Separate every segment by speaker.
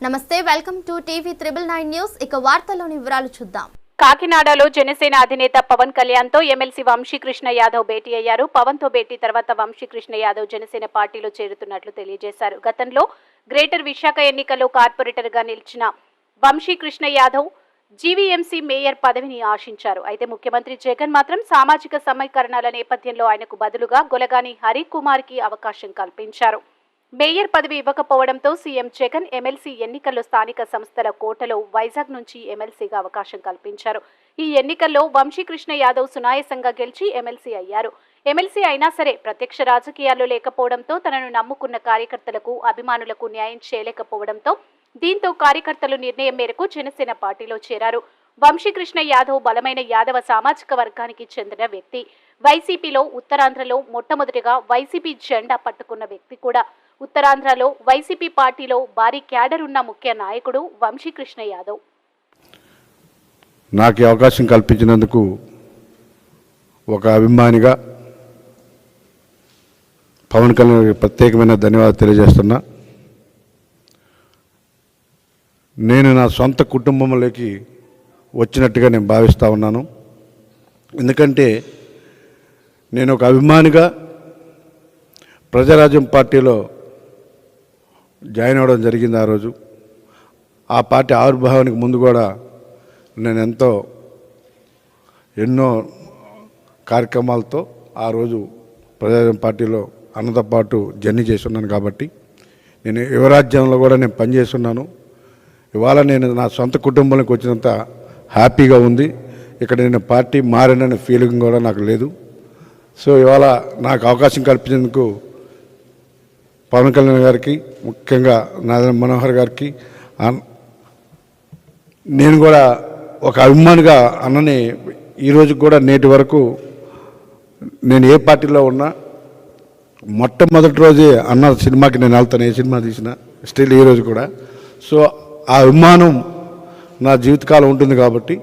Speaker 1: నమస్తే, welcome to TV 999 news. ఇక వార్తల్లోని వివరాలు చూద్దాం.
Speaker 2: కాకినాడలో జనసేన అధినేత పవన్ కళ్యాణ్ తో ఎమ్మెల్సీ వంశీకృష్ణ యాదవ్ భేటీ అయ్యారు. పవన్ తో భేటీ తర్వాత వంశీకృష్ణ యాదవ్ జనసేన పార్టీలో చేరుతున్నట్లు తెలియజేశారు. గతంలో గ్రేటర్ విశాఖ ఎన్నికల్లో కార్పొరేటర్ గా నిలిచిన వంశీకృష్ణ యాదవ్ జీవీఎంసీ మేయర్ పదవిని ఆశించారు. అయితే ముఖ్యమంత్రి జగన్ మాత్రం సామాజిక సమీకరణల నేపథ్యంలో ఆయనకు బదులుగా గొలగాని హరికుమార్ కి అవకాశం కల్పించారు. మేయర్ పదవి ఇవ్వకపోవడంతో సీఎం జగన్ ఎమ్మెల్సీ ఎన్నికల్లో స్థానిక సంస్థల కోటలో వైజాగ్ నుంచి ఎమ్మెల్సీగా అవకాశం కల్పించారు. ఈ ఎన్నికల్లో వంశీకృష్ణ యాదవ్ సునాయాసంగా గెలిచి ఎమ్మెల్సీ అయ్యారు. ఎమ్మెల్సీ అయినా సరే ప్రత్యక్ష రాజకీయాల్లో లేకపోవడంతో తనను నమ్ముకున్న కార్యకర్తలకు అభిమానులకు న్యాయం చేయలేకపోవడంతో దీంతో కార్యకర్తలు నిర్ణయం మేరకు జనసేన పార్టీలో చేరారు. వంశీకృష్ణ యాదవ్ బలమైన యాదవ సామాజిక వర్గానికి చెందిన వ్యక్తి. వైసీపీలో ఉత్తరాంధ్రలో మొట్టమొదటిగా వైసీపీ జెండా పట్టుకున్న వ్యక్తి కూడా. ఉత్తరాంధ్రలో వైసీపీ పార్టీలో భారీ క్యాడర్ ఉన్న ముఖ్య నాయకుడు వంశీకృష్ణ యాదవ్.
Speaker 3: నాకు అవకాశం కల్పించినందుకు ఒక అభిమానిగా పవన్ కళ్యాణ్ ప్రత్యేకమైన ధన్యవాదాలు తెలియజేస్తున్నా. నేను నా సొంత కుటుంబంలోకి వచ్చినట్టుగా నేను భావిస్తూ ఉన్నాను. ఎందుకంటే నేను ఒక అభిమానిగా ప్రజారాజ్యం పార్టీలో జాయిన్ అవ్వడం జరిగింది. ఆ రోజు ఆ పార్టీ ఆవిర్భావానికి ముందు కూడా నేను ఎన్నో కార్యక్రమాలతో ఆ రోజు ప్రజారాజ్యం పార్టీలో అన్నతో పాటు జర్నీ చేస్తున్నాను. కాబట్టి నేను యువరాజ్యంలో కూడా నేను పనిచేస్తున్నాను. ఇవాళ నేను నా సొంత కుటుంబంలోకి వచ్చినంత హ్యాపీగా ఉంది. ఇక్కడ నేను పార్టీ మారిననే ఫీలింగ్ కూడా నాకు లేదు. సో ఇవాళ నాకు అవకాశం కల్పించేందుకు పవన్ కళ్యాణ్ గారికి, ముఖ్యంగా నారాయణ మనోహర్ గారికి, నేను కూడా ఒక అభిమానిగా అన్నని ఈరోజు కూడా నేటి వరకు నేను ఏ పార్టీలో ఉన్నా మొట్టమొదటి రోజే అన్న సినిమాకి నేను వెళ్తాను. ఏ సినిమా తీసినా స్టిల్ ఈరోజు కూడా. సో ఆ అభిమానం నా జీవితకాలం ఉంటుంది. కాబట్టి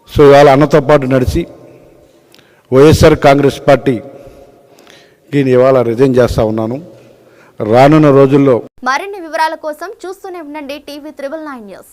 Speaker 3: సో ఇవాళ అన్నతో పాటు నడిచి వైఎస్ఆర్ కాంగ్రెస్ పార్టీకి ఇవాళ రిజైన్ చేస్తూ ఉన్నాను. రానున్న రోజుల్లో
Speaker 1: మరిన్ని వివరాల కోసం చూస్తూనే ఉండండి టీవీ 999 న్యూస్.